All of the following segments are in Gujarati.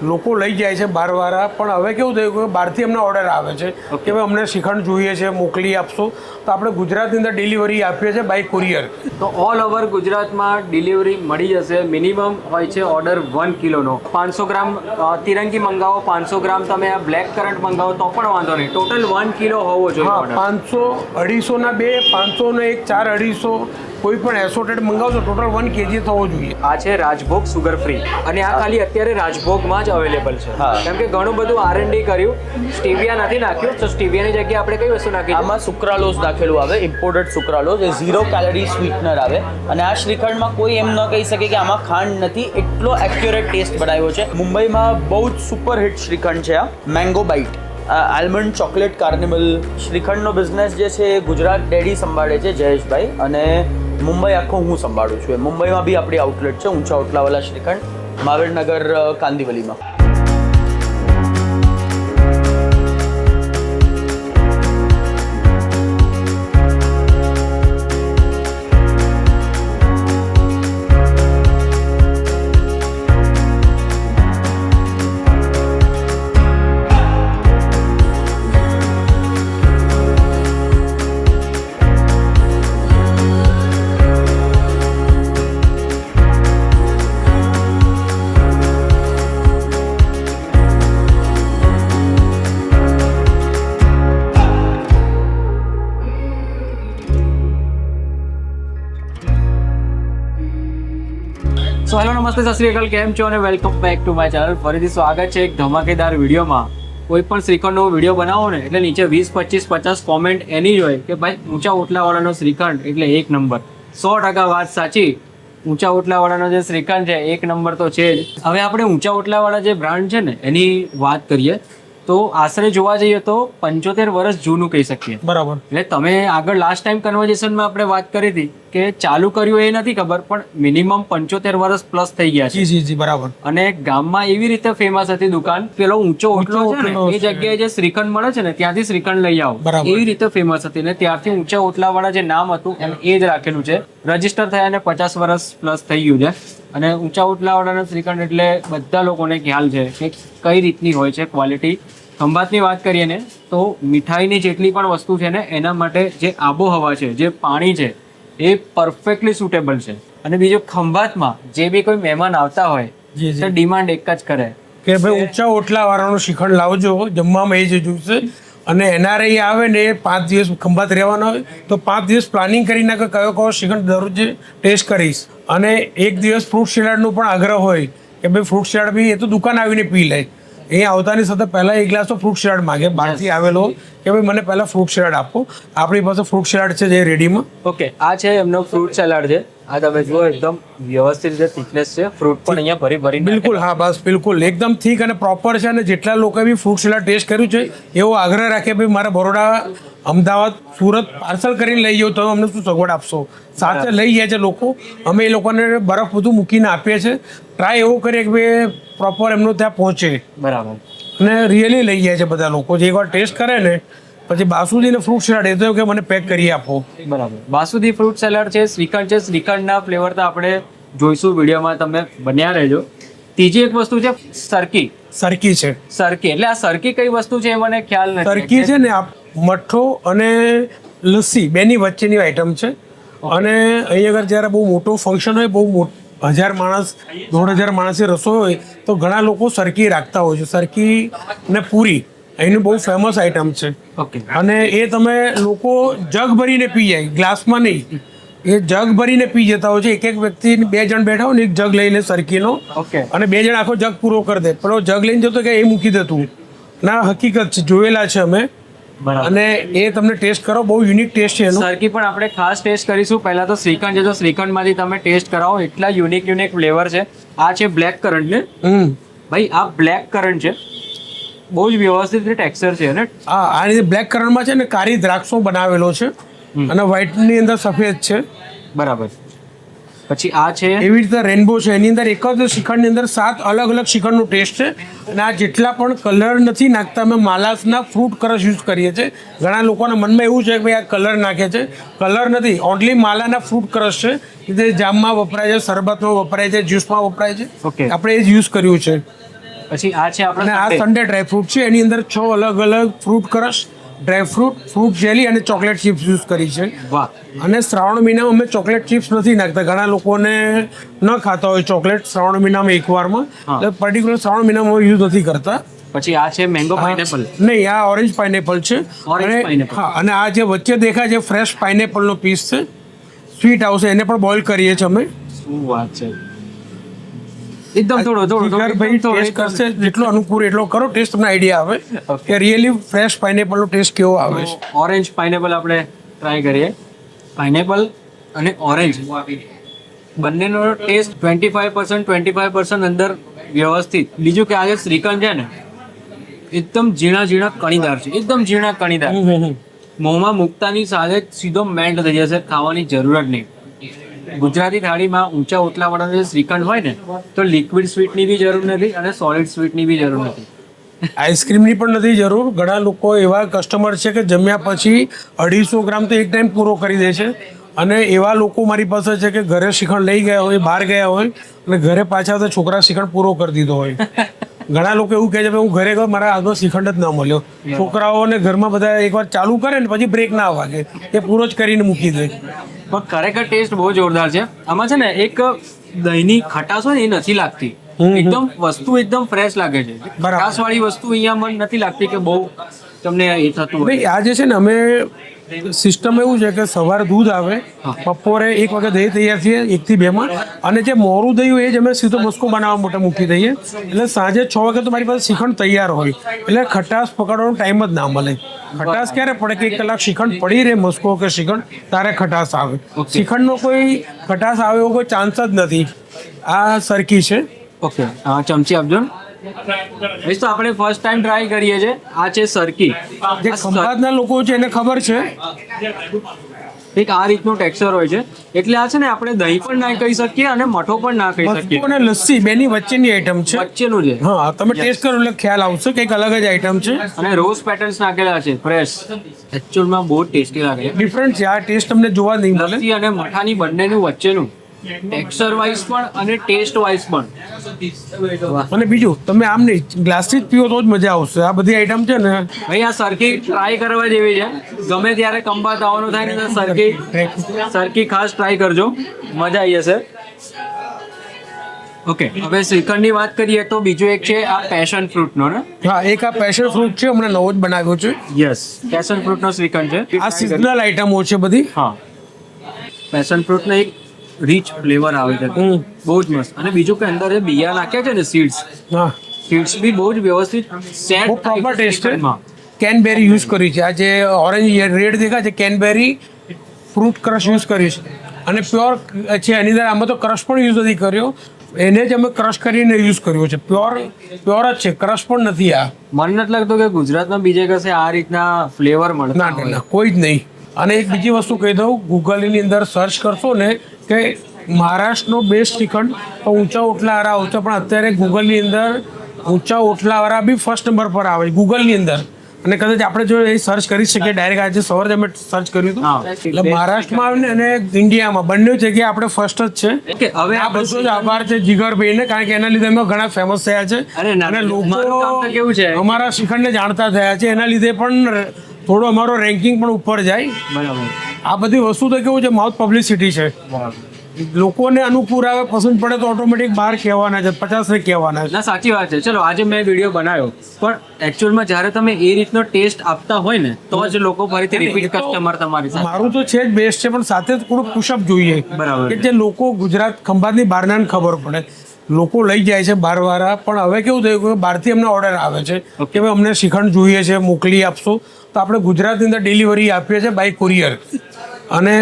લોકો લઈ જાય છે બહારવાળા, પણ હવે કેવું થયું કે બહારથી અમને ઓર્ડર આવે છે કે ભાઈ અમને શ્રીખંડ જોઈએ છે, મોકલી આપશો, તો આપણે ગુજરાતની અંદર ડિલિવરી આપીએ છીએ બાય કુરિયર. તો ઓલ ઓવર ગુજરાતમાં ડિલિવરી મળી જશે. મિનિમમ હોય છે ઓર્ડર 1 કિલોનો. 500 ગ્રામ તિરંગી મંગાવો, 500 ગ્રામ તમે આ બ્લેક કરંટ મંગાવો તો પણ વાંધો નહીં, ટોટલ 1 કિલો હોવો જોઈએ. હા, 500, 250 ના 2, 500 ને 1, 4, 250 કોઈ પણ એસોટેડ મંગાવશો ટોટલ 1 kg થવો જોઈએ. આ છે રાજભોગ સુગર ફ્રી, અને આ ખાલી અત્યારે રાજભોગમાં જ અવેલેબલ છે. કેમ કે ઘણું બધું R&D કર્યું, સ્ટીવિયા નથી નાખ્યું, તો સ્ટીવિયાની જગ્યાએ આપણે કઈ વસ્તુ નાખી? આમાં સુક્રાલોઝ નાખેલું આવે, ઇમ્પોર્ટેડ સુક્રાલોઝ, એ 0 કેલરી સ્વીટનર આવે. અને આ શ્રીખંડમાં કોઈ એમ ન કહી શકે કે આમાં ખાંડ નથી, એટલો એક્યુરેટ ટેસ્ટ બનાવ્યો છે. મુંબઈમાં બહુ જ સુપર હિટ શ્રીખંડ છે આ mango bite. Almond chocolate carnival શ્રીખંડનો બિઝનેસ જે છે એ ગુજરાત ડેડી સંભાળે છે જયેશભાઈ, અને મુંબઈ આખો હું સંભાળું છું. મુંબઈમાં બી આપણી આઉટલેટ છે, ઊંચા ઓટલાવાલા શ્રીખંડ, મહાવીરનગર, કાંદિવલીમાં. સો હેલો, નમસ્તે, સત શ્રી અકાલ, કેમ છો અને welcome back to my channel. ફરીથી સ્વાગત છે એક ધમાકેદાર વિડીયોમાં. કોઈ પણ શ્રીખંડનો વિડીયો બનાવો ને એટલે નીચે 20, 25, 50 કોમેન્ટ એની જ હોય કે ભાઈ ઊંચા ઓટલાવાળાનો શ્રીખંડ એટલે એક નંબર. 100% વાત સાચી. ઊંચા ઓટલાવાળાનો જે શ્રીખંડ છે એક નંબર તો છે જ. હવે આપણે ઊંચા ઓટલાવાળા જે બ્રાન્ડ છે ને એની વાત કરીએ તો આશરે જોવા જઈએ તો 75 વર્ષ જૂનું કહી શકીએ. બરાબર. એટલે તમે આગળ લાસ્ટ ટાઈમ કન્વર્ઝેશનમાં આપણે વાત કરી હતી કે ચાલુ કર્યું એ નથી ખબર, પણ મિનિમમ 75 વર્ષ પ્લસ થઈ ગયા છે. જી, બરાબર. અને ગામમાં એવી રીતે ફેમસ હતી દુકાન, પેલો ઊંચો ઓટલો છે ને એ જગ્યાએ જે શ્રીખંડ મળે છે ને ત્યાંથી શ્રીખંડ લઈ આવો, એવી રીતે ફેમસ હતી. ને ત્યારથી ઊંચા ઓટલા વાળા જે નામ હતું એમ એ જ રાખેલું છે. રજીસ્ટર થયા ને 50 વર્ષ પ્લસ થઈ ગયું છે. અને ઊંચા ઓટલા વાળાના શ્રીખંડ એટલે બધા લોકોને ખ્યાલ છે કે કઈ રીતની હોય છે ક્વોલિટી. ખંભાતની વાત કરીએ ને તો મીઠાઈની જેટલી પણ વસ્તુ છે ને એના માટે જે આબોહવા છે, જે પાણી છે એ પરફેક્ટલી સુટેબલ છે. અને બીજું ખંભાતમાં જે બી કોઈ મહેમાન આવતા હોય તો ડિમાન્ડ એક જ કરે કે ભાઈ ઊંચા ઓટલા વાળાનું શ્રીખંડ લાવજો, જમવામાં એ જ જોઈશે. અને NRI આવે ને 5 દિવસ ખંભાત રહેવાના હોય તો 5 દિવસ પ્લાનિંગ કરી નાખે કયો શ્રીખંડ દરરોજ ટેસ્ટ કરીશ. અને એક દિવસ ફ્રૂટ સલાડનો પણ આગ્રહ હોય કે ભાઈ ફ્રૂટ સલાડ બી એ તો દુકાન આવીને પી લે. એ આવતાની સાથે પહેલાં એક ગ્લાસ તો ફ્રૂટ સલાડ માગે બહારથી આવેલો કે ભાઈ મને પહેલાં ફ્રૂટ સલાડ આપો. આપણી પાસે ફ્રૂટ સલાડ છે જે રેડીમાં. ઓકે, આ છે એમનો ફ્રૂટ સલાડ છે. આ તમે જુઓ એકદમ વ્યવસ્થિત રીતે થિકનેસ છે, ફ્રૂટ પણ અહીંયા ભરી બિલકુલ. હા, બસ બિલકુલ એકદમ થીક અને પ્રોપર છે. અને જેટલા લોકો બી ફ્રૂટ સલાડ ટેસ્ટ કર્યું છે એવો આગ્રહ રાખે ભાઈ મારે બરોડા, અમદાવાદ, સુરત પાર્સલ કરીને લઈ જાઓ તો અમને શું સગવડ આપશો. સાથે લઈ જાય છે લોકો, અમે એ લોકોને બરફ બધું મૂકીને આપીએ છીએ. ટ્રાય એવું કરીએ કે ભાઈ પ્રોપર એમનું ત્યાં પહોંચે. બરાબર. અને રિયલી લઈ જાય છે બધા લોકો. જે એકવાર ટેસ્ટ કરે ને પછી બાસુદી ને ફ્રૂટ સલાડ એ તો કે મને પેક કરી આપો. બરાબર. બાસુદી ફ્રૂટ સલાડ છે, શ્રીખંડ છે. શ્રીખંડના ફ્લેવર તો આપણે જોઈશું વિડીયોમાં, તમે બન્યા રહેજો. ત્રીજી એક વસ્તુ છે સરકી. સરકી છે. સરકી એટલે આ સરકી કઈ વસ્તુ છે એ મને ખ્યાલ નથી. સરકી છે ને મઠ્ઠો અને લસ્સી બેની વચ્ચેની આઈટમ છે. અને અહીં આગળ જ્યારે બહુ મોટું ફંક્શન હોય, બહુ 1000 માણસ, 1500 માણસે રસોઈ હોય તો ઘણા લોકો સરકી રાખતા હોય છે. સરકી ને પૂરી અહીંનું બહુ ફેમસ આઈટમ છે. ઓકે. અને એ તમે લોકો જગ ભરીને પી જાય, ગ્લાસમાં નહીં. એ જગ ભરીને પી જતા હોય છે. એક વ્યક્તિ 2 જણ બેઠા હોય ને એક જગ લઈને સરકીનો, ઓકે, અને 2 જણ આખો જગ પૂરો કરી દે. પેલો જગ લઈને જતો કે એ મૂકી દેતું ના, હકીકત છે, જોયેલા છે અમે. અને એ તમને ટેસ્ટ કરો, બહુ યુનિક ટેસ્ટ છે એનો. સરકી પણ આપણે ખાસ ટેસ્ટ કરીશું. પહેલા તો શ્રીખંડ છે, તો શ્રીખંડમાંથી તમે ટેસ્ટ કરાવો, એટલા યુનિક ફ્લેવર છે. આ છે બ્લેક કરંટ ને ભાઈ, આ બ્લેક કરંટ છે, બહુ જ વ્યવસ્થિત ટેક્સચર છે. અને હા, આ રીતે બ્લેક કરંટમાં છે ને કાળી દ્રાક્ષો બનાવેલો છે અને વ્હાઈટની અંદર સફેદ છે. બરાબર. પછી આ છે એવી રીતે રેનબો છે. એની અંદર એક જ શ્રીખંડની અંદર 7 અલગ અલગ શ્રીખંડનો ટેસ્ટ છે. અને આ જેટલા પણ કલર નથી નાખતા, અમે માલાસના ફ્રૂટ કરશ યુઝ કરીએ છીએ. ઘણા લોકોના મનમાં એવું છે કે ભાઈ આ કલર નાખે છે. કલર નથી, ઓનલી માલાના ફ્રૂટ કરશ છે. જે જામમાં વપરાય છે, શરબતમાં વપરાય છે, જ્યુસમાં વપરાય છે. ઓકે. આપણે એ જ યુઝ કર્યું છે. પછી આ છે અને આ આપણે સન્ડે ડ્રાયફ્રૂટ છે, એની અંદર 6 અલગ અલગ fruit crush, dry fruit, fruit jelly અને ચોકલેટ ચિપ્સ યુઝ કરી છે. વાહ, અને શ્રાવણ મહિનામાં અમે ચોકલેટ ચિપ્સ નથી નાખતા. ઘણા લોકોને ન ખાતા હોય ચોકલેટ શ્રાવણ મહિનામાં એકવારમાં, એટલે પર્ટિક્યુલર શ્રાવણ મહિનામાં યુઝ નથી કરતા. પછી આ છે મેંગો પાઇનેપલ. નહીં, આ ઓરેન્જ પાઇનેપલ છે. Orange અને pineapple. હા, અને આ જે વચ્ચે દેખાય છે ફ્રેશ પાઇનેપલનો પીસ છે, સ્વીટ આવશે, એને પણ બોઇલ કરીએ છીએ અમે. શું વાત છે, એકદમ થોડો ભાઈ ટેસ્ટ કરશે, જેટલો અનુકૂળ એટલો કરો, ટેસ્ટ તમને આઈડિયા આવે કે રિયલી ફ્રેશ પાઇનેપલનો ટેસ્ટ કેવો આવે છે. ઓરેન્જ પાઇનેપલ આપણે ટ્રાય કરીએ. પાઇનેપલ અને ઓરેન્જ બંનેનો ટેસ્ટ 25% અંદર વ્યવસ્થિત. બીજું કે આ જે શ્રીખંડ છે ને એકદમ ઝીણા કણીદાર છે, એકદમ ઝીણા કણીદાર. મોંમાં મૂકતાની સાથે જ સીધો મેલ્ટ થઈ જશે, ખાવાની જરૂર જ નહીં. ગુજરાતી થાળીમાં ઊંચા ઓટલાવાળા જે શ્રીખંડ હોય ને તો લિક્વિડ સ્વીટની બી જરૂર નથી અને સોલિડ સ્વીટની બી જરૂર નથી. આઈસ્ક્રીમની પણ નથી જરૂર. ઘણા લોકો એવા કસ્ટમર છે કે જમ્યા પછી 250 ગ્રામ તો એક ટાઈમ પૂરો કરી દે છે. અને એવા લોકો મારી પાસે છે કે ઘરે શ્રીખંડ લઈ ગયા હોય, બહાર ગયા હોય અને ઘરે પાછા આવતા છોકરા શ્રીખંડ પૂરો કરી દીધો હોય. ઘણા લોકો એવું કહે છે કે હું ઘરે ગયો, મારા આગળ શ્રીખંડ જ ના મળ્યો. છોકરાઓને ઘરમાં બધા એકવાર ચાલુ કરે ને પછી બ્રેક ના વાગે, એ પૂરો જ કરીને મૂકી દે. પણ ખરેખર ટેસ્ટ બહુ જોરદાર છે. આમાં છે ને એક દહીંની ખટાશ હોય ને એ નથી લાગતી. એકદમ વસ્તુ એકદમ ફ્રેશ લાગે છે. ખટાશ વાળી વસ્તુ અહીંયા મને નથી લાગતી કે બહુ તમને એ થતું હોય. ભાઈ આ જે છે ને, અમે સિસ્ટમ એવું છે કે સવારે દૂધ આવે, બપોરે 1 વાગે દહીં તૈયાર થઈએ 1 થી 2 માં, અને જે મોરું દહીં હોય એ જ અમે સીધો મસ્કો બનાવવા માટે મૂકી દઈએ. એટલે સાંજે 6 વાગે તો મારી પાસે શ્રીખંડ તૈયાર હોય, એટલે ખટાશ પકડવાનો ટાઈમ જ ના મળે. ખટાશ ક્યારે પડે કે 1 કલાક શ્રીખંડ પડી રહે, મસ્કો કે શ્રીખંડ, તારે ખટાશ આવે. શ્રીખંડનો કોઈ ખટાશ આવે એવો કોઈ ચાન્સ જ નથી. આ સરકી છે. ઓકે, હા, ચમચી આપજો. તો આપણે ફર્સ્ટ ટાઈમ ટ્રાય કરીએ છીએ. આ છે સરકી. જે ખંભાતના લોકો છે એને ખબર છે એક આ રીતનું ટેક્સચર હોય છે. એટલે આ છે ને આપણે દહીં પણ ના કહી શકીએ અને મઠો પણ ના કહી શકીએ. મસ્કો અને લસ્સી બેની વચ્ચેની આઈટમ છે. વચ્ચેનું છે. હા, તમે ટેસ્ટ કરો એટલે ખ્યાલ આવશે કે એક અલગ જ આઈટમ છે. અને રોઝ પેટર્ન્સ નાખેલા છે ફ્રેશ. એકચ્યુઅલમાં બહુ ટેસ્ટી લાગે છે. ડિફરન્ટ છે આ ટેસ્ટ, તમને જોવા નહીં મળે. લસ્સી અને મઠાની બંનેનું વચ્ચેનું ટેક્સચર વાઇઝ પણ અને ટેસ્ટ વાઇઝ પણ. અને બીજું, તમે આમ નહીં, ગ્લાસથી જ પીવો તો જ મજા આવશે. આ બધી આઈટમ છે ને ભાઈ આ સરકી ટ્રાય કરવા જેવી છે. ગમે ત્યારે ખંભાત આવવાનું થાય ને તો સરકી ખાસ ટ્રાય કરજો, મજા આવી જશે. ઓકે, હવે શ્રીખંડની વાત કરીએ તો બીજું એક છે આ પેશન ફ્રૂટનો ને. હા, એક આ પેશન ફ્રૂટ છે, હમણાં નવો જ બનાવ્યો છે. યસ, પેશન ફ્રૂટનો શ્રીખંડ છે. આ સિઝનલ આઈટમો છે બધી. હા, પેશન ફ્રૂટનો એક રીચ ફ્લેવર આવે છે, બહુ જ મસ્ત. અને બીજું કે અંદર જે બિયા નાખ્યા છે ને, સીડ્સ, હા, સીડ્સ બી બહુ જ વ્યવસ્થિત સેટ, બહુ પ્રોપર ટેસ્ટ છે. કેનબેરી યુઝ કરી છે. આ જે ઓરેન્જ રેડ દેખાય છે, કેનબેરી ફ્રૂટ ક્રશ યુઝ કરી છે. અને પ્યોર છે એની અંદર. આમાં તો ક્રશ પણ યુઝ નથી કર્યો, એને જ અમે ક્રશ કરીને યુઝ કર્યો છે. પ્યોર જ છે, ક્રશ પણ નથી. આ મને નથી લાગતું કે ગુજરાતમાં બીજે કશે આ રીતના ફ્લેવર મળે. ના ના, કોઈ જ નહીં. અને એક બીજી વસ્તુ કહી દઉં, ગૂગલની અંદર સર્ચ કરશો ને કે મહારાષ્ટ્રનો બેસ્ટ શ્રીખંડ, તો ઊંચા ઓટલાવાળા આવશે. પણ અત્યારે ગૂગલની અંદર ઊંચા ઓટલાવાળા બી ફર્સ્ટ નંબર પર આવે ગૂગલની અંદર. અને કદાચ આપણે જો એ સર્ચ કરી શકીએ ડાયરેક્ટ, આજે સવારે અમે સર્ચ કર્યું હતું, એટલે મહારાષ્ટ્રમાં આવે ને અને ઇન્ડિયામાં બંને જગ્યાએ આપણે ફર્સ્ટ જ છે. કે હવે આ બધો જ આભાર છે જીગરભાઈને, કારણ કે એના લીધે અમે ઘણા ફેમસ થયા છે. અને લોકો કેવું છે, અમારા શ્રીખંડને જાણતા થયા છે. એના લીધે પણ થોડો અમારો રેન્કિંગ પણ ઉપર જાય. બરાબર. આ બધી વસ્તુ તો કેવું છે, માઉથ પબ્લિસિટી છે. લોકોને અનુકૂળ આવે, પસંદ પડે તો ઓટોમેટિક બહાર કહેવાના છે, 50 કહેવાના છે. ના, સાચી વાત છે. ચલો, આજે મેં વિડીયો બનાવ્યો, પણ એકચ્યુઅલમાં જ્યારે તમે એ રીતનો ટેસ્ટ આપતા હોય ને તો જ લોકો ફરીથી રિપીટ કસ્ટમર તમારી સાથે. મારું તો છે જ બેસ્ટ છે, પણ સાથે થોડું પુશઅપ જોઈએ. બરાબર. કે જે લોકો ગુજરાત ખંભાતની બહારના ખબર પડે. લોકો લઈ જાય છે બહારવાળા, પણ હવે કેવું થયું કે બહારથી અમને ઓર્ડર આવે છે કે ભાઈ અમને શ્રીખંડ જોઈએ છે, મોકલી આપશો. તો આપણે ગુજરાતની અંદર ડિલિવરી આપીએ છીએ બાય કુરિયર. અને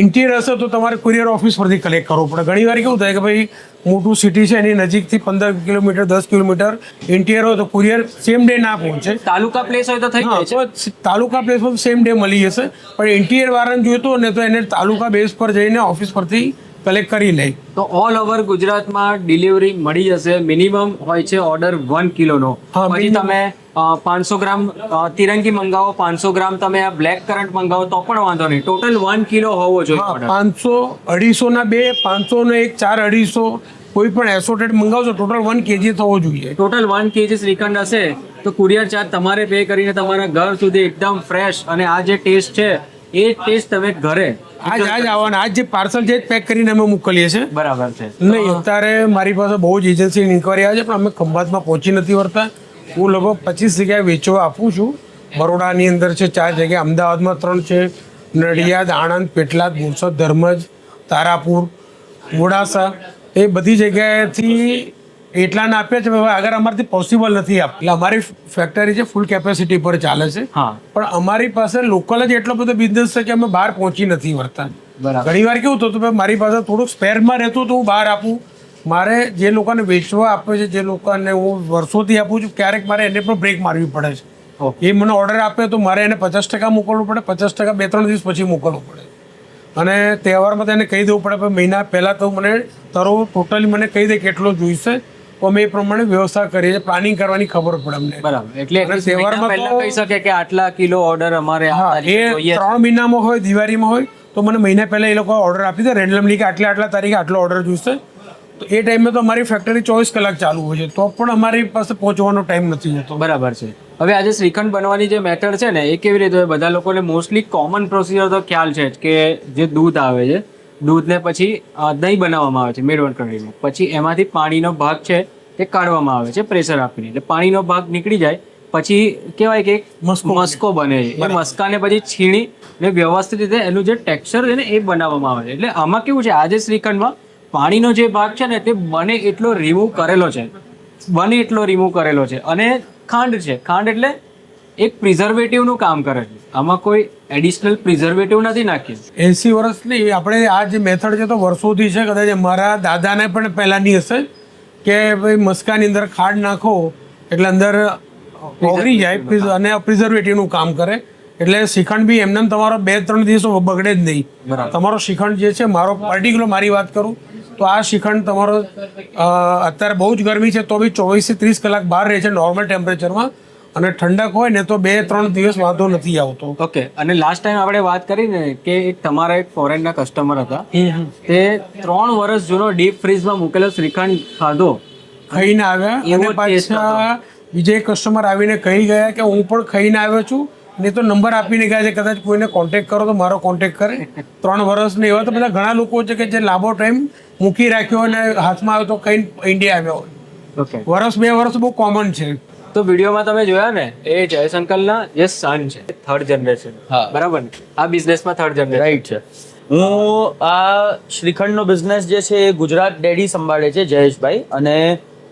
ઇન્ટિરિયર હશે તો તમારે કુરિયર ઓફિસ પરથી કલેક્ટ કરવું પડે. ઘણી વાર કેવું થાય કે ભાઈ મોટું સિટી છે, એની નજીકથી 15 કિલોમીટર 10 કિલોમીટર ઇન્ટિરિયર હોય તો કુરિયર સેમ ડે ના પહોંચે. તાલુકા પ્લેસ હોય તો થઈ જાય છે. તો તાલુકા પ્લેસ પર સેમ ડે મળી જશે, પણ ઇન્ટિરિયર વાળાને જોઈતો ને તો એને તાલુકા બેઝ પર જઈને ઓફિસ પરથી કલેક્ટ કરી લે. તો ઓલ ઓવર ગુજરાતમાં ડિલિવરી મળી જશે. મિનિમમ હોય છે ઓર્ડર 1 કિલોનો. પછી તમે 500 ગ્રામ તિરંગી મંગાવો, 500 ગ્રામ તમે આ બ્લેક કરંટ મંગાવો તો પણ વાંધો નહીં. ટોટલ 1 કિલો હોવો જોઈએ. 500, 250 ના 2, 500 નો 1, 4, 250 કોઈ પણ એસોટેડ મંગાવશો ટોટલ 1 kg થવો જોઈએ. ટોટલ 1 kg શ્રીખંડ હશે તો કુરિયર ચાર્જ તમારે પે કરીને તમારા ઘર સુધી એકદમ ફ્રેશ અને આ જે ટેસ્ટ છે એ ટેસ્ટ તમે ઘરે આજ આવવાના, આજ જે પાર્સલ છે પેક કરીને અમે મોકલીએ છીએ. બરાબર છે. નહીં, અત્યારે મારી પાસે બહુ જ એજન્સીની ઇન્કવાયરી આવે છે પણ અમે ખંભાતમાં પહોંચી નથી વળતા. હું લગભગ 25 જગ્યાએ વેચવા આપું છું. બરોડાની અંદર છે 4 જગ્યા, અમદાવાદમાં 3 છે, નડિયાદ, આણંદ, પેટલાદ, બોરસદ, ધર્મજ, તારાપુર, મોડાસા, એ બધી જગ્યાએથી એટલાના આપ્યા છે. હવે આગળ અમારાથી પોસિબલ નથી એટલે અમારી ફેક્ટરી છે ફૂલ કેપેસિટી પર ચાલે છે. હા. પણ અમારી પાસે લોકલ જ એટલો બધો બિઝનેસ છે કે અમે બહાર પહોંચી નથી વળતા. બરાબર. ઘણી વાર કેવું થતું કે મારી પાસે થોડુંક સ્પેરમાં રહેતું તો હું બહાર આપું. મારે જે લોકોને વેચવા આપે છે, જે લોકોને હું વર્ષોથી આપું છું, ક્યારેક મારે એને પણ બ્રેક મારવી પડે છે. એ મને ઓર્ડર આપે તો મારે એને 50% મોકલવું પડે, 50% 2-3 દિવસ પછી મોકલવું પડે. અને તહેવારમાં તો એને કહી દેવું પડે પણ મહિના પહેલાં તો મને ટોટલી મને કહી દે કેટલો જોઈશે તો અમે એ પ્રમાણે વ્યવસ્થા કરીએ છીએ. પ્લાનિંગ કરવાની ખબર પડે અમને. બરાબર. એટલે અને તહેવારમાં પહેલા તો કહી શકે કે આટલા કિલો ઓર્ડર અમારે આ હા, એ તારીખે જોઈએ છે. 3 મહિનામાં હોય, દિવાળીમાં હોય તો મને મહિના પહેલાં એ લોકો ઓર્ડર આપી દે રેન્ડમલી કે આટલા તારીખે આટલો ઓર્ડર જોઈશે. તો એ ટાઈમે તો અમારી ફેક્ટરી 24 કલાક ચાલુ હોય છે તો પણ અમારી પાસે પહોંચવાનો ટાઈમ નથી જતો. બરાબર છે. હવે આજે શ્રીખંડ બનવાની જે મેથડ છે ને એ કેવી રીતે હોય? બધા લોકોને મોસ્ટલી કોમન પ્રોસિજર તો ખ્યાલ છે જ કે જે દૂધ આવે છે, દૂધને પછી દહીં બનાવવામાં આવે છે મેળવણ કરીને, પછી એમાંથી પાણીનો ભાગ છે તે કાઢવામાં આવે છે પ્રેશર આપીને. એટલે પાણીનો ભાગ નીકળી જાય પછી કહેવાય કે એક મસ્કો બને છે. એ મસ્કાને પછી છીણી ને વ્યવસ્થિત રીતે એનું જે ટેક્સચર છે ને એ બનાવવામાં આવે છે. એટલે આમાં કેવું છે, આજે શ્રીખંડમાં પાણીનો જે ભાગ છે ને તે બને એટલો રિમૂવ કરેલો છે અને ખાંડ છે. ખાંડ એટલે એક પ્રિઝર્વેટિવનું કામ કરે છે. આમાં કોઈ એડિશનલ પ્રિઝર્વેટિવ નથી નાખ્યું. 80 વર્ષની આપણે આ જે મેથડ છે તો વર્ષોથી છે. કદાચ મારા દાદાને પણ પહેલાંની હશે કે ભાઈ મસ્કાની અંદર ખાંડ નાખો એટલે અંદર ઓગળી જાય અને પ્રિઝર્વેટિવનું કામ કરે. એટલે શ્રીખંડ બી એમને તમારો 2-3 દિવસો બગડે જ નહીં. તમારો શ્રીખંડ જે છે, મારો પર્ટિક્યુલર મારી વાત કરું તો આ શ્રીખંડ તમારો અત્યારે બહુ જ ગરમી છે તો બી 24 થી 30 કલાક બહાર રહે છે નોર્મલ ટેમ્પરેચરમાં, અને ઠંડક હોય ને તો 2-3 દિવસ વાંધો નથી આવતો. ઓકે. અને લાસ્ટ ટાઈમ આપણે વાત કરી ને કે તમારા એક ફોરેનના કસ્ટમર હતા, તે 3 વર્ષ જૂનો ડીપ ફ્રીઝમાં મૂકેલો શ્રીખંડ ખાધો, ખાઈને આવ્યા અને પાછા બીજા કસ્ટમર આવીને કહી ગયા કે હું પણ ખાઈને આવ્યો છું, નહીં તો નંબર આપીને ગયા છે કદાચ કોઈને કોન્ટેક્ટ કરો તો મારો કોન્ટેક્ટ કરે. 3 વર્ષ ને એવા તો બધા ઘણા લોકો છે કે જે લાંબો ટાઈમ મૂકી રાખ્યો અને હાથમાં આવ્યો તો કઈ ઇન્ડિયા આવ્યો હોય. ઓકે. 1-2 વર્ષ બહુ કોમન છે. તો વિડીયોમાં તમે જોયા ને એ જયશંકરના જે સન છે, 3rd જનરેશન. હા. બરાબર ને? આ બિઝનેસમાં 3rd જનરેશન. રાઈટ છે. હું આ શ્રીખંડનો બિઝનેસ જે છે એ ગુજરાત ડેડી સંભાળે છે જયેશભાઈ, અને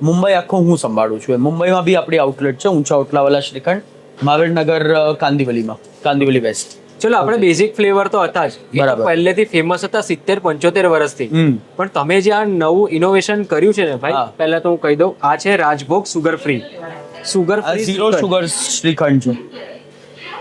મુંબઈ આખો હું સંભાળું છું. મુંબઈમાં બી આપણી આઉટલેટ છે, ઊંચા ઓટલાવાલા શ્રીખંડ, મહાવીરનગર, કાંદિવલી વેસ્ટ. ચલો, આપણે બેઝિક ફ્લેવર તો હતા જ, બરાબર. પહેલેથી ફેમસ હતા 70-75 વર્ષથી. પણ તમે જે આ નવું ઇનોવેશન કર્યું છે ને ભાઈ, પહેલા તો હું કહી દઉં, આ છે Rajbhog sugar free. Sugar free 0 sugar shrikhand છે.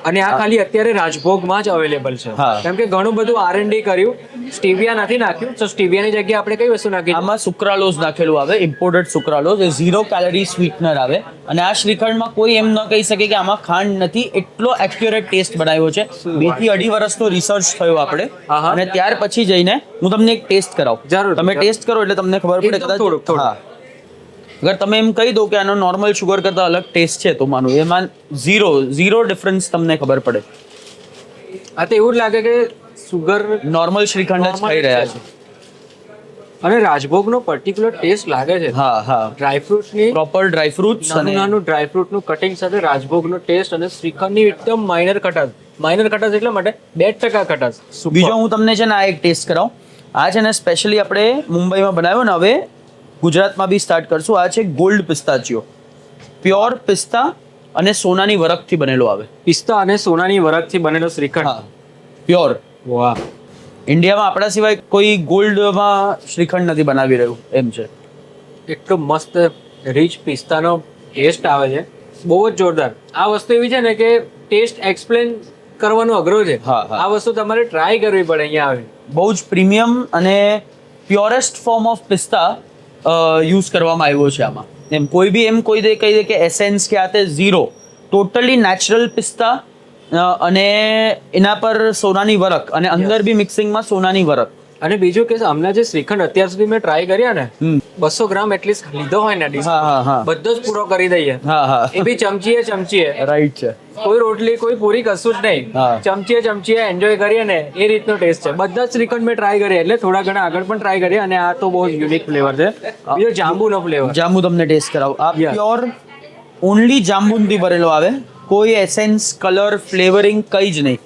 અને આ ખાલી અત્યારે રાજભોગમાં જ અવેલેબલ છે. હા. કેમ કે ઘણું બધું R&D કર્યું, સ્ટીવિયા નથી નાખ્યું. તો સ્ટીવિયાની જગ્યાએ આપણે કઈ વસ્તુ નાખી? આમાં સુક્રાલોઝ નાખેલું આવે, ઇમ્પોર્ટેડ સુક્રાલોઝ. એ 0 કેલરી સ્વીટનર આવે. અને આ શ્રીખંડમાં કોઈ એમ ન કહી શકે કે આમાં ખાંડ નથી, એટલો એક્યુરેટ ટેસ્ટ બનાવ્યો છે. 2 થી 2.5 વર્ષનો રિસર્ચ થયો આપણે, અને ત્યાર પછી જઈને હું તમને એક ટેસ્ટ કરાવું. જરૂર. તમે ટેસ્ટ કરો એટલે તમને ખબર પડે. કદાચ થોડુંક. હા, અગર તમે એમ કહી દો કે આનો નોર્મલ શુગર કરતા અલગ ટેસ્ટ છે તો માનું એમાં ઝીરો ડિફરન્સ તમને ખબર પડે. આ તો એવું જ લાગે કે સુગર નોર્મલ શ્રીખંડ જ ખાઈ રહ્યા છે. અને રાજભોગનો પર્ટિક્યુલર ટેસ્ટ લાગે છે. હા. ડ્રાયફ્રૂટ્સની પ્રોપર ડ્રાયફ્રૂટ્સ અને નાનું ડ્રાયફ્રૂટનું કટિંગ સાથે રાજભોગનો ટેસ્ટ અને શ્રીખંડની એકદમ માઇનર ખટાશ એટલા માટે 2% ખટાશ. બીજો હું તમને છે ને આ એક ટેસ્ટ કરાવું. આ છે ને સ્પેશિયલી આપણે મુંબઈમાં બનાવ્યો ને, હવે ગુજરાતમાં બી સ્ટાર્ટ કરશું. આ છે ગોલ્ડ પિસ્તાચિયો, પ્યોર પિસ્તા અને સોનાની વરખથી બનેલો આવે. પિસ્તા અને સોનાની વરખથી બનેલો શ્રીખંડ. હા, પ્યોર. વાહ. ઇન્ડિયામાં આપણા સિવાય કોઈ ગોલ્ડમાં શ્રીખંડ નથી બનાવી રહ્યું એમ છે. એટલો મસ્ત રીચ પિસ્તાનો ટેસ્ટ આવે છે, બહુ જ જોરદાર. આ વસ્તુ એવી છે ને કે ટેસ્ટ એક્સપ્લેન કરવાનો અઘરો છે. આ વસ્તુ તમારે ટ્રાય કરવી પડે અહીંયા આવે. બહુ જ પ્રીમિયમ અને પ્યોરેસ્ટ ફોર્મ ઓફ પિસ્તા યુઝ કરવામાં આવ્યો છે આમાં. એમ કોઈ બી એમ કહી દે કે એસેન્સ કે આ તે 0, ટોટલી નેચરલ પિસ્તા અને એના પર સોનાની વરખ, અને અંદર બી મિક્સિંગમાં સોનાની વરખ. અને બીજું કે હમણાં જે શ્રીખંડ અત્યાર સુધી મેં ટ્રાય કર્યા ને 200 ગ્રામ એટલીસ્ટ લીધો હોય ને dish, બધો જ પૂરો કરી દઈએ. એ બી ચમચીએ રાઈટ છે. કોઈ રોટલી કોઈ પૂરી કશું જ નહીં, ચમચીએ એન્જોય કરીએ ને એ રીતનો ટેસ્ટ છે. બધા જ શ્રીખંડ મેં ટ્રાય કર્યા, એટલે થોડા ઘણા આગળ પણ ટ્રાય કર્યા, અને આ તો બહુ યુનિક ફ્લેવર છે. બીજો જાંબુનો ફ્લેવર. જાંબુ તમને ટેસ્ટ કરાવું. આ પ્યોર ઓનલી જાંબુથી ભરેલો આવે, કોઈ એસેન્સ, કલર, ફ્લેવરિંગ કંઈ જ નહીં.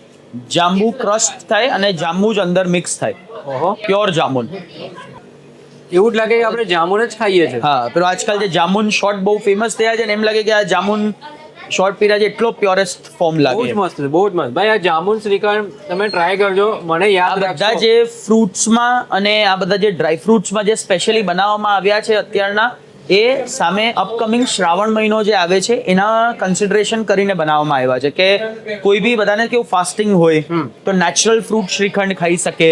જાંબુ ક્રશ થાય અને જાંબુ જ અંદર મિક્સ થાય. ઓહો, પ્યોર જામુન. એવું જ લાગે કે આપણે જામુન જ ખાઈએ છીએ. હા, પેલો આજકાલ જે જામુન શોર્ટ બહુ ફેમસ થયા છે ને, એમ લાગે કે આ જામુન શોર્ટ પીરા છે, એટલો પ્યોરેસ્ટ ફોર્મ લાગે. બહુ જ મસ્ત છે, બહુ જ મસ્ત. ભાઈ આ જામુન શ્રીખંડ તમે ટ્રાય કરજો, મને યાદ બધા રાખજો. જે ફ્રૂટ્સમાં અને આ બધા જે ડ્રાય ફ્રૂટ્સમાં જે સ્પેશિયલી બનાવવામાં આવ્યા છે અત્યારના, એ સામે અપકમિંગ શ્રાવણ મહિનો જે આવે છે એના કન્સિડરેશન કરીને બનાવવામાં આવ્યા છે, કે કોઈ બી બધાને કેવું ફાસ્ટિંગ હોય તો નેચરલ ફ્રૂટ શ્રીખંડ ખાઈ શકે.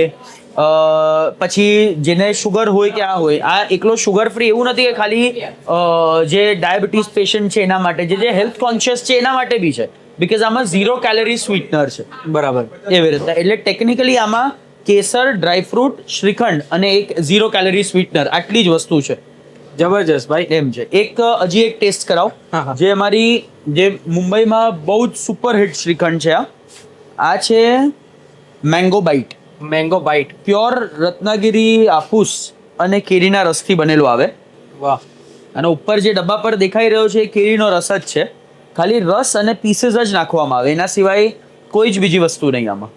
પછી જેને શુગર હોય કે આ હોય, આ એકલો શુગર ફ્રી એવું નથી કે ખાલી જે ડાયાબિટીસ પેશન્ટ છે એના માટે, જે હેલ્થ કોન્શિયસ છે એના માટે બી છે, બીકોઝ આમાં 0 કેલરી સ્વીટનર છે. બરાબર, એવી રીતે. એટલે ટેકનિકલી આમાં કેસર, ડ્રાયફ્રૂટ, શ્રીખંડ અને એક 0 કેલરી સ્વીટનર, આટલી જ વસ્તુ છે. જબરજસ્ત ભાઈ. એમ છે. હજી એક ટેસ્ટ કરાવ, જે અમારી જે મુંબઈમાં બહુ જ સુપર હિટ શ્રીખંડ છે. આ છે mango bite. Mango bite pure Ratnagiri Hapus અને કેરીના રસથી બનેલું આવે. વાહ. અને ઉપર જે ડબ્બા પર દેખાઈ રહ્યો છે એ કેરીનો રસ જ છે, ખાલી રસ અને પીસીસ જ નાખવામાં આવે, એના સિવાય કોઈ જ બીજી વસ્તુ નહીં આમાં.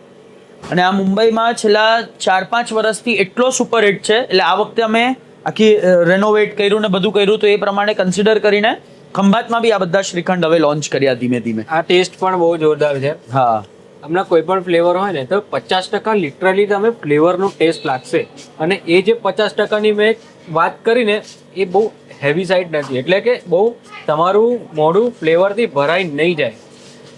અને આ મુંબઈમાં છેલ્લા 4-5 વર્ષથી એટલો સુપર હિટ છે, એટલે આ વખતે અમે આખી રેનોવેટ કર્યું ને બધું કર્યું, તો એ પ્રમાણે કન્સિડર કરીને ખંભાતમાં બી આ બધા શ્રીખંડ હવે લોન્ચ કર્યા ધીમે ધીમે. આ ટેસ્ટ પણ બહુ જોરદાર છે. હા, હમણાં કોઈ પણ ફ્લેવર હોય ને તો 50% લિટરલી તમે ફ્લેવરનો ટેસ્ટ લાગશે, અને એ જે 50%ની મેં વાત કરીને એ બહુ હેવી સાઈડ નથી, એટલે કે બહુ તમારું મોઢું ફ્લેવરથી ભરાઈ નહીં જાય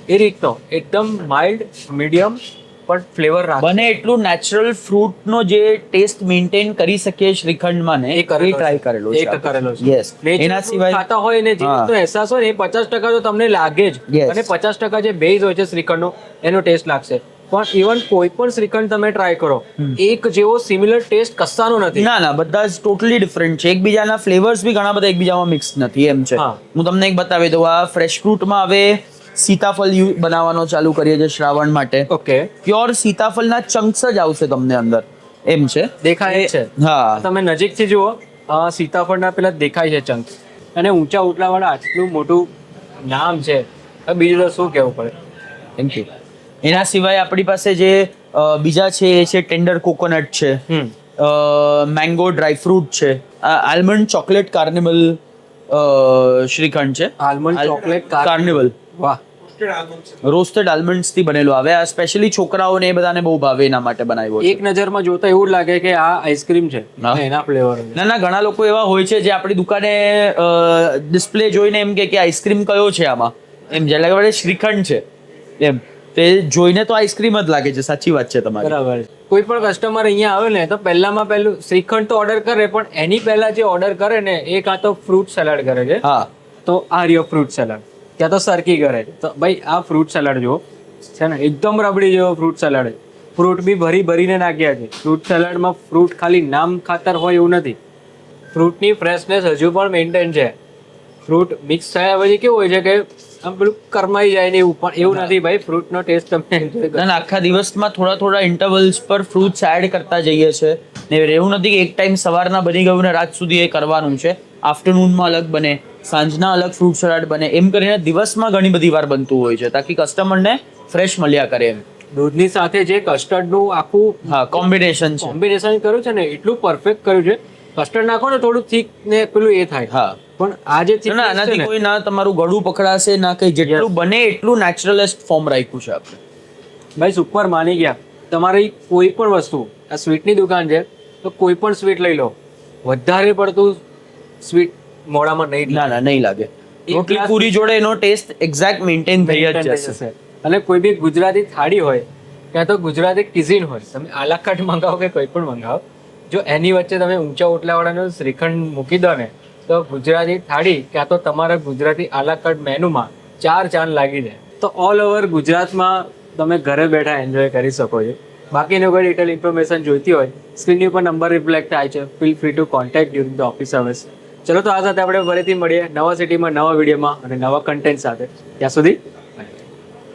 એ રીતનો એકદમ માઇલ્ડ મીડિયમ પણ ફ્લેવર રાખે. બને એટલું નેચરલ ફ્રૂટનો જે ટેસ્ટ મેન્ટેન કરી શકીએ શ્રીખંડમાં ને, એ ટ્રાય કરેલો છે. યસ. એના સિવાય ખાતા હોય ને જે રીતનો અહેસાસ હોય ને, એ 50% તો તમને લાગે જ, અને 50% જે બેઝ હોય છે શ્રીખંડનો એનો ટેસ્ટ લાગશે. પણ ઇવન કોઈ પણ શ્રીખંડ તમે ટ્રાય કરો, એક જેવો સિમિલર ટેસ્ટ કશાનો નથી. ના, બધા જ ટોટલી ડિફરન્ટ છે. એકબીજાના ફ્લેવર્સ બી ઘણા બધા એકબીજામાં મિક્સ નથી, એમ છે. હું તમને એક બતાવી દઉં. આ ફ્રેશ ફ્રૂટમાં હવે સીતાફળ બનાવવાનો ચાલુ કરીએ છીએ શ્રાવણ માટે. ઓકે. પ્યોર સીતાફળના ચંક્સ જ આવશે તમને અંદર, એમ છે. દેખાય છે. હા, તમે નજીકથી જુઓ, સીતાફળના પેલા દેખાય છે ચંક્સ, અને ઊંચા ઉટલાવાળા આટલું મોટું નામ છે, બીજું તો શું કહેવું પડે. Thank you. એના સિવાય આપણી પાસે જે બીજા છે એ છે ટેન્ડર કોકોનટ છે, મેંગો ડ્રાયફ્રૂટ છે, આલમંડ ચોકલેટ કાર્નિવલ શ્રીખંડ છે. Almond chocolate carnival. વાહ. રોસ્ટેડ આલમંડ્સ થી બનેલું આવે. આ સ્પેશિયલી છોકરાઓને એ બધાને બહુ ભાવે એના માટે બનાવ્યો છે. એક નજરમાં જોતા એવું લાગે કે આ આઈસ્ક્રીમ છે, એના ફ્લેવર. ના, ઘણા લોકો એવા હોય છે જે આપણી દુકાને ડિસ્પ્લે જોઈને એમ કે આઈસ્ક્રીમ કયો છે આમાં, એમ જે લાગે શ્રીખંડ છે એમ, તે જોઈને તો આઈસ્ક્રીમ જ લાગે છે. સાચી વાત છે તમારી. બરાબર. કોઈ પણ કસ્ટમર અહીંયા આવે ને તો પહેલું શ્રીખંડ તો ઓર્ડર કરે, પણ એની પહેલા જે ઓર્ડર કરે ને એ કાં તો ફ્રૂટ સલાડ કરે છે. હા, તો આ રહ્યો ફ્રૂટ સલાડ, ત્યાં તો સરકી કરે છે. તો ભાઈ આ ફ્રૂટ સલાડ જો છે ને, એકદમ રબડી જેવો ફ્રૂટ સલાડ. ફ્રૂટ બી ભરીને નાખ્યા છે. ફ્રૂટ સલાડમાં ફ્રૂટ ખાલી નામ ખાતર હોય એવું નથી, ફ્રૂટની ફ્રેશનેસ હજુ પણ મેન્ટેન છે. ફ્રૂટ મિક્સ થયા પછી કેવું હોય છે કે આમ પેલું કરમાઈ જાય ને, એવું પણ એવું નથી ભાઈ. ફ્રૂટનો ટેસ્ટ તમને એન્જોય કરો. આખા દિવસમાં થોડા ઇન્ટરવલ્સ પર ફ્રૂટ્સ એડ કરતા જઈએ છે ને. એવું નથી કે એક ટાઈમ સવારના બની ગયું ને રાત સુધી એ કરવાનું છે. આફ્ટરનૂનમાં અલગ બને, સાંજના અલગ ફ્રૂટ સલાડ બને, એમ કરીને દિવસમાં ઘણી બધી વાર બનતું હોય છે, તાકી કસ્ટમરને ફ્રેશ મળ્યા કરે એમ. દૂધની સાથે જે કસ્ટર્ડનું આખું કોમ્બિનેશન કર્યું છે ને, એટલું પરફેક્ટ કર્યું છે. કસ્ટર્ડ નાખો ને થોડું થીક ને પેલું એ થાય. હા, પણ આ જે આનાથી કોઈ ના તમારું ગળું પકડાશે ના, કઈ જેટલું બને એટલું નેચરલેસ્ટ ફોર્મ રાખ્યું છે આપણે. ભાઈ સુપર માની ગયા. તમારી કોઈ પણ વસ્તુ, આ સ્વીટની દુકાન છે તો કોઈ પણ સ્વીટ લઈ લો, વધારે પડતું સ્વીટ મોઢામાં નહીં. ના, નહીં લાગે. રોટલી પૂરી જોડે એનો ટેસ્ટ એક્ઝેક્ટ મેન્ટેન થઈ જ જશે. અને કોઈ બી ગુજરાતી થાળી હોય, ક્યાં તો ગુજરાતી કિઝિન હોય, તમે આલાકાટ મંગાવો કે કોઈ પણ મંગાવો, જો એની વચ્ચે તમે ઊંચા ઓટલાવાળાનો શ્રીખંડ મૂકી દો ને, તો ગુજરાતી થાળી ક્યાં તો તમારા ગુજરાતી આલાકાટ મેનુમાં 4 ચાંદ લાગી જાય. તો ઓલ ઓવર ગુજરાતમાં તમે ઘરે બેઠા એન્જોય કરી શકો છો. બાકીની કોઈ ડિટેલ ઇન્ફોર્મેશન જોઈતી હોય સ્ક્રીનની ઉપર નંબર રિફ્લેક્ટ થાય છે, feel free two contact during the office hours. ચલો તો આ સાથે આપણે ફરીથી મળીએ નવા સિટીમાં નવા વિડીયોમાં અને નવા કન્ટેન્ટ સાથે. ત્યાં સુધી